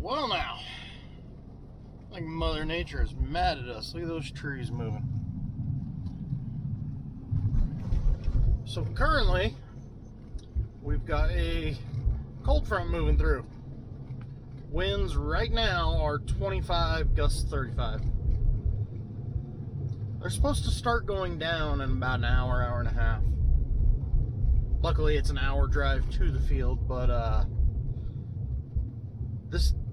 Well now, like Mother Nature is mad at us. Look at those trees moving. So currently, we've got a cold front moving through. Winds right now are 25, gusts 35. They're supposed to start going down in about an hour, hour and a half. Luckily, it's an hour drive to the field, but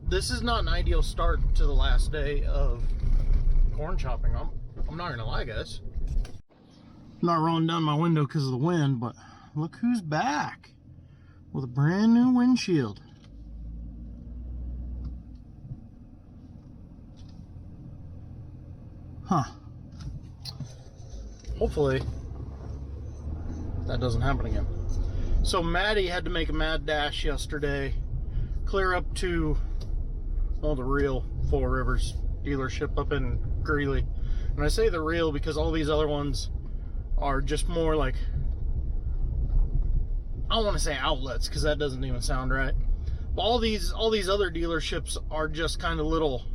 this is not an ideal start to the last day of corn chopping. I'm not gonna lie, guys. I'm not rolling down my window because of the wind, but look who's back with a brand new windshield. Huh. Hopefully that doesn't happen again. So Maddie had to make a mad dash yesterday, clear up to the real Four Rivers dealership up in Greeley. And I say the real because all these other ones are just more like, I don't want to say outlets because that doesn't even sound right. But all these other dealerships are just kind of little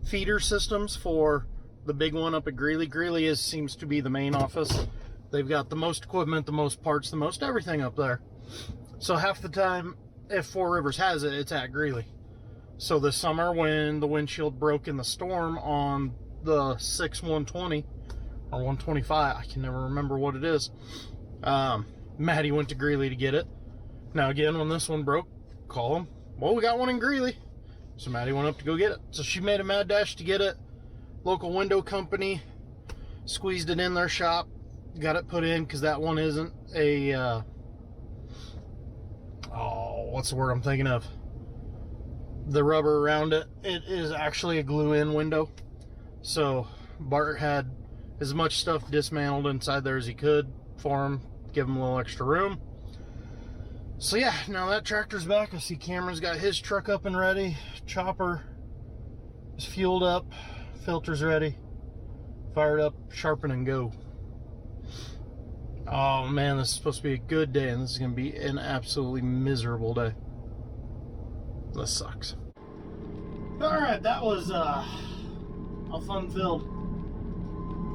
feeder systems for the big one up at Greeley. Greeley seems to be the main office. They've got the most equipment, the most parts, the most everything up there. So half the time, if Four Rivers has it, it's at Greeley. So this summer when the windshield broke in the storm on the 6120 or 125, I can never remember what it is, Maddie went to Greeley to get it. Now again, when this one broke, call them. Well, we got one in Greeley. So Maddie went up to go get it. So she made a mad dash to get it. Local window company squeezed it in their shop, got it put in because that one isn't a what's the word I'm thinking of? The rubber around it. It is actually a glue-in window. So Bart had as much stuff dismantled inside there as he could for him, give him a little extra room. So yeah, now that tractor's back. I see Cameron's got his truck up and ready. Chopper is fueled up, filter's ready, fired up, sharpen and go. Oh man, this is supposed to be a good day, and this is going to be an absolutely miserable day. This sucks. Alright, that was a fun-filled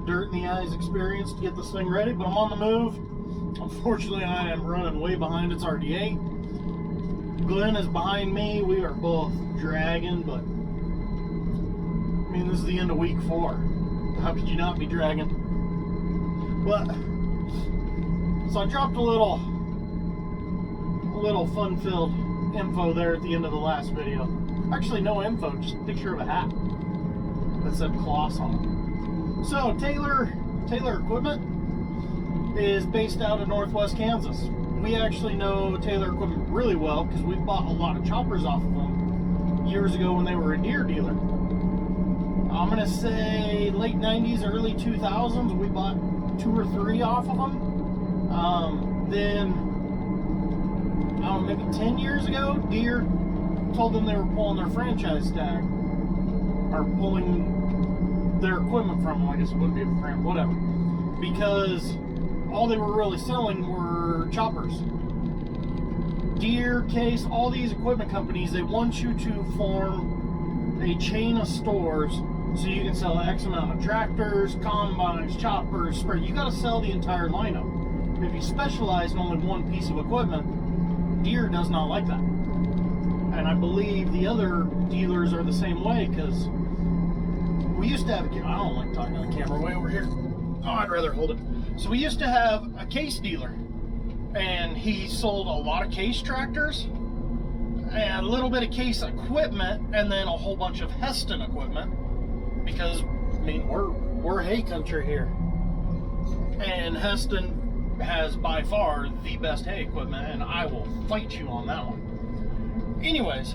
dirt in the eyes experience to get this thing ready, but I'm on the move. Unfortunately, I am running way behind. It's already 8. Glenn is behind me. We are both dragging, but I mean, this is the end of week 4. How could you not be dragging? But so I dropped a little fun-filled info there at the end of the last video. Actually, no info, just a picture of a hat that said Kloss on it. So Taylor Equipment is based out of Northwest Kansas. We actually know Taylor Equipment really well because we bought a lot of choppers off of them years ago when they were a Deere dealer. I'm gonna say late 90s, early 2000s, we bought 2 or 3 off of them. Then, I don't know, maybe 10 years ago, Deere told them they were pulling their franchise tag, or pulling their equipment from them. I guess it wouldn't be a franchise, whatever, because all they were really selling were choppers. Deere, Case, all these equipment companies, they want you to form a chain of stores so you can sell X amount of tractors, combines, choppers, spray. You got to sell the entire lineup. If you specialize in only one piece of equipment, Deere does not like that. And I believe the other dealers are the same way, because we used to have, I don't like talking on the camera, way over here. Oh, I'd rather hold it. So we used to have a Case dealer, and he sold a lot of Case tractors, and a little bit of Case equipment, and then a whole bunch of Hesston equipment, because, I mean, we're hay country here. And Hesston has by far the best hay equipment, and I will fight you on that one. Anyways,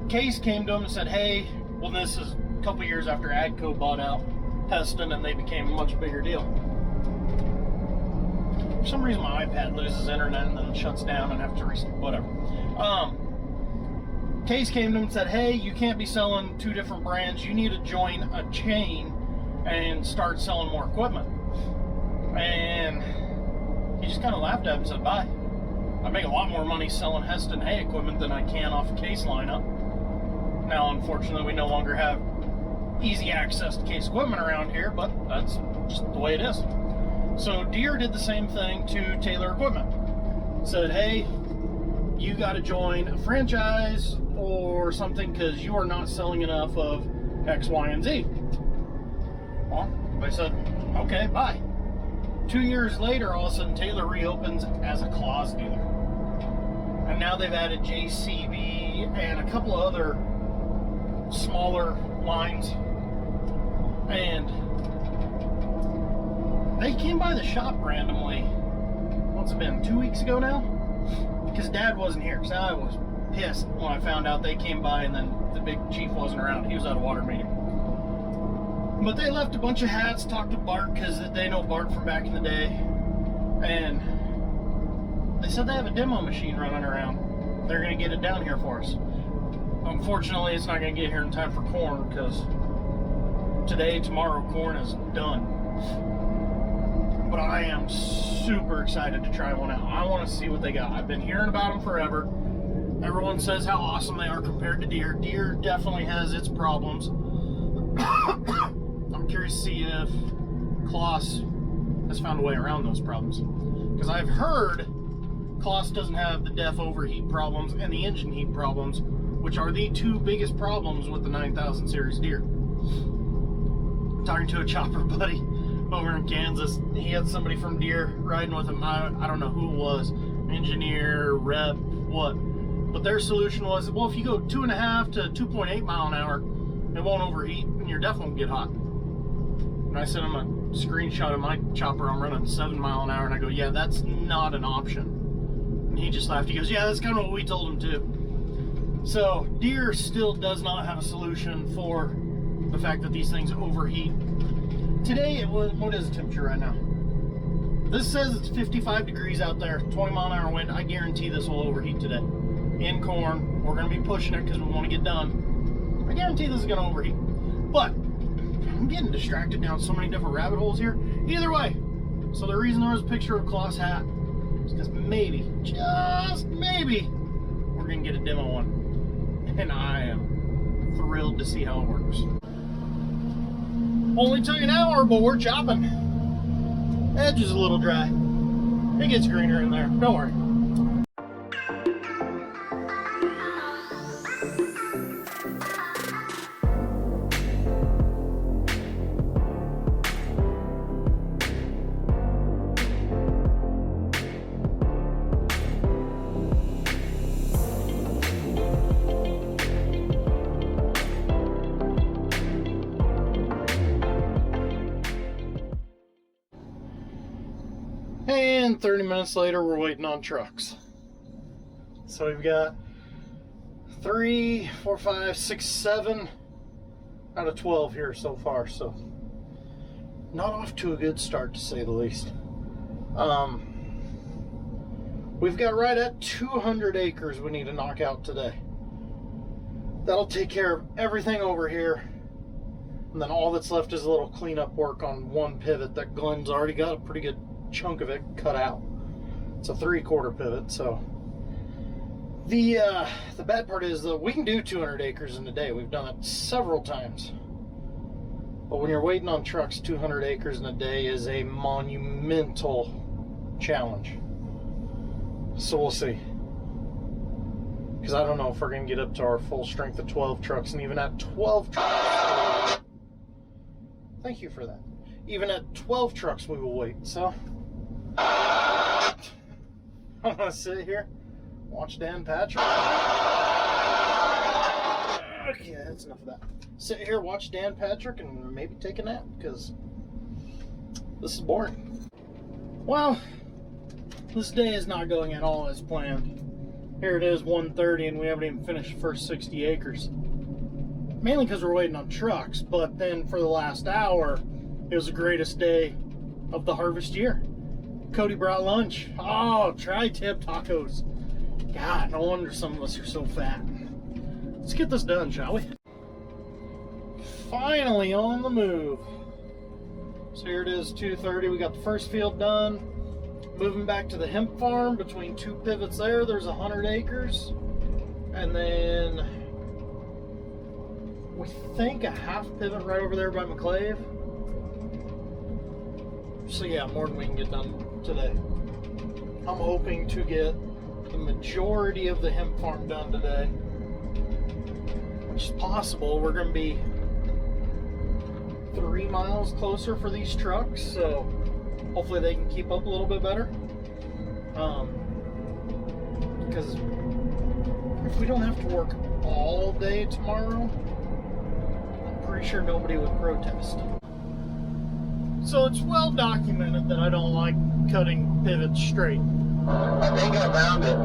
Case came to him and said, hey, well, this is a couple years after AGCO bought out Hesston and they became a much bigger deal. For some reason my iPad loses internet and then it shuts down and I have to reset, whatever. Case came to him and said, hey, you can't be selling 2 different brands. You need to join a chain and start selling more equipment. And he just kind of laughed at him and said, bye. I make a lot more money selling Hesston hay equipment than I can off a Case lineup. Now, unfortunately, we no longer have easy access to Case equipment around here, but that's just the way it is. So Deere did the same thing to Taylor Equipment. Said, hey, you got to join a franchise or something because you are not selling enough of X, Y, and Z. Well, I said, okay, bye. 2 years later, all of a sudden, Taylor reopens as a Claas dealer. And now they've added JCB and a couple of other smaller lines. And they came by the shop randomly. What's it been, 2 weeks ago now? Because Dad wasn't here. So I was pissed when I found out they came by and then the big chief wasn't around. He was at a water meeting. But they left a bunch of hats, talked to Bart because they know Bart from back in the day. And they said they have a demo machine running around. They're going to get it down here for us. Unfortunately, it's not going to get here in time for corn because today, tomorrow, corn is done. But I am super excited to try one out. I want to see what they got. I've been hearing about them forever. Everyone says how awesome they are compared to Deere. Deere definitely has its problems. I'm curious to see if Claas has found a way around those problems. Because I've heard Claas doesn't have the def overheat problems and the engine heat problems, which are the two biggest problems with the 9000 series Deere. Talking to a chopper buddy over in Kansas, he had somebody from Deere riding with him. I don't know who it was, engineer, rep, what. But their solution was, well, if you go 2.5 to 2.8 mile an hour, it won't overheat and your def won't get hot. And I sent him a screenshot of my chopper. I'm running 7 mile an hour, and I go, yeah, that's not an option. And he just laughed. He goes, yeah, that's kind of what we told him too. So Deere still does not have a solution for the fact that these things overheat. Today, what is the temperature right now? This says it's 55 degrees out there, 20 mile an hour wind. I guarantee this will overheat today. In corn, we're going to be pushing it because we want to get done. I guarantee this is going to overheat. But I'm getting distracted down so many different rabbit holes here. Either way, so the reason there was a picture of a Claas hat is because maybe, just maybe, we're going to get a demo one. And I am thrilled to see how it works. Only took an hour, but we're chopping. Edge is a little dry. It gets greener in there, don't worry. And 30 minutes later, we're waiting on trucks. So we've got 3, 4, 5, 6, 7 out of 12 here so far. So not off to a good start, to say the least. We've got right at 200 acres we need to knock out today. That'll take care of everything over here. And then all that's left is a little cleanup work on one pivot that Glenn's already got a pretty good chunk of it cut out. It's a 3/4 pivot. So the bad part is that we can do 200 acres in a day. We've done it several times. But when you're waiting on trucks, 200 acres in a day is a monumental challenge. So we'll see. Because I don't know if we're going to get up to our full strength of 12 trucks. And even at 12 trucks, thank you for that. Even at 12 trucks, we will wait. So I'm going to sit here, watch Dan Patrick. Okay, that's enough of that. Sit here, watch Dan Patrick, and maybe take a nap, because this is boring. Well, this day is not going at all as planned. Here it is, 1:30, and we haven't even finished the first 60 acres. Mainly because we're waiting on trucks, but then for the last hour, it was the greatest day of the harvest year. Cody brought lunch. Oh, tri-tip tacos. God, no wonder some of us are so fat. Let's get this done, shall we? Finally on the move. So here it is, 2:30. We got the first field done. Moving back to the hemp farm between two pivots there. There's 100 acres. And then we think a half pivot right over there by McClave. So yeah, more than we can get done today. I'm hoping to get the majority of the hemp farm done today, which is possible. We're going to be 3 miles closer for these trucks, so hopefully they can keep up a little bit better. Because if we don't have to work all day tomorrow, I'm pretty sure nobody would protest. So it's well documented that I don't like cutting pivots straight. I think I found it.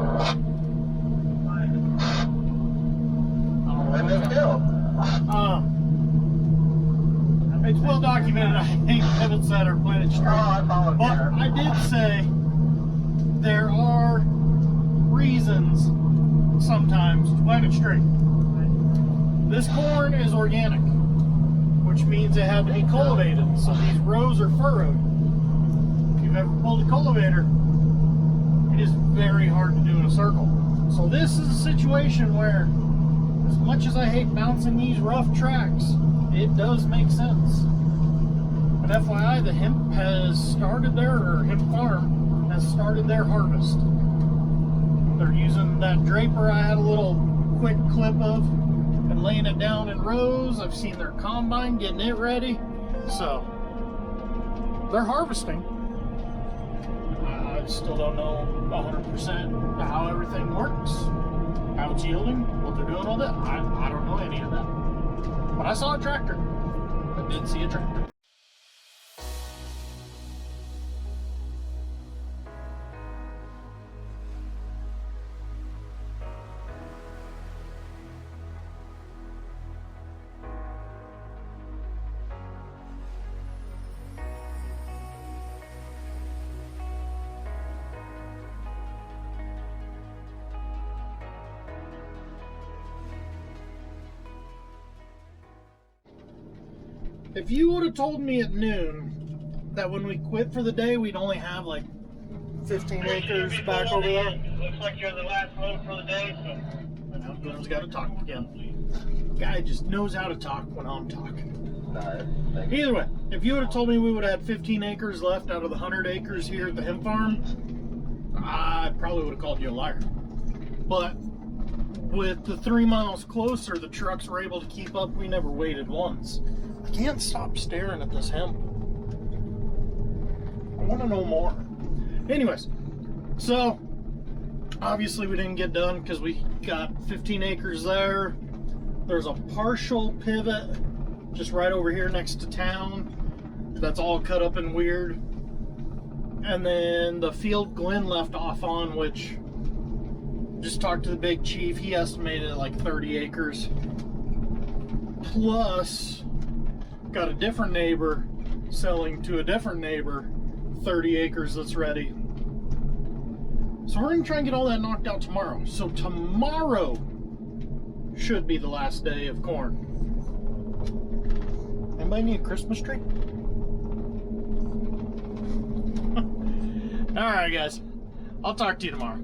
And it's still. It's well documented I hate pivots that are planted straight. But I did say there are reasons sometimes to plant it straight. This corn is organic, which means it had to be cultivated. So these rows are furrowed. If you've ever pulled a cultivator, it is very hard to do in a circle. So this is a situation where, as much as I hate bouncing these rough tracks, it does make sense. But FYI, the hemp farm has started their harvest. They're using that draper I had a little quick clip of and laying it down in rows. I've seen their combine getting it ready. So they're harvesting. I still don't know 100% how everything works, how it's yielding, what they're doing, all that. I don't know any of that. But I saw a tractor. I did see a tractor. If you would have told me at noon that when we quit for the day, we'd only have like 15 acres back over there. Looks like you're the last one for the day, so. Now Glenn's got to talk again. Guy just knows how to talk when I'm talking. Either way, if you would have told me we would have had 15 acres left out of the 100 acres here at the hemp farm, I probably would have called you a liar. But with the 3 miles closer, the trucks were able to keep up. We never waited once. I can't stop staring at this hemp. I want to know more. Anyways, so obviously we didn't get done because we got 15 acres there. There's a partial pivot just right over here next to town. That's all cut up and weird. And then the field Glenn left off on, which just talked to the big chief. He estimated it like 30 acres. Plus, got a different neighbor selling to a different neighbor 30 acres that's ready. So we're gonna try and get all that knocked out tomorrow. So tomorrow should be the last day of corn. Anybody need a Christmas tree? All right, guys. I'll talk to you tomorrow.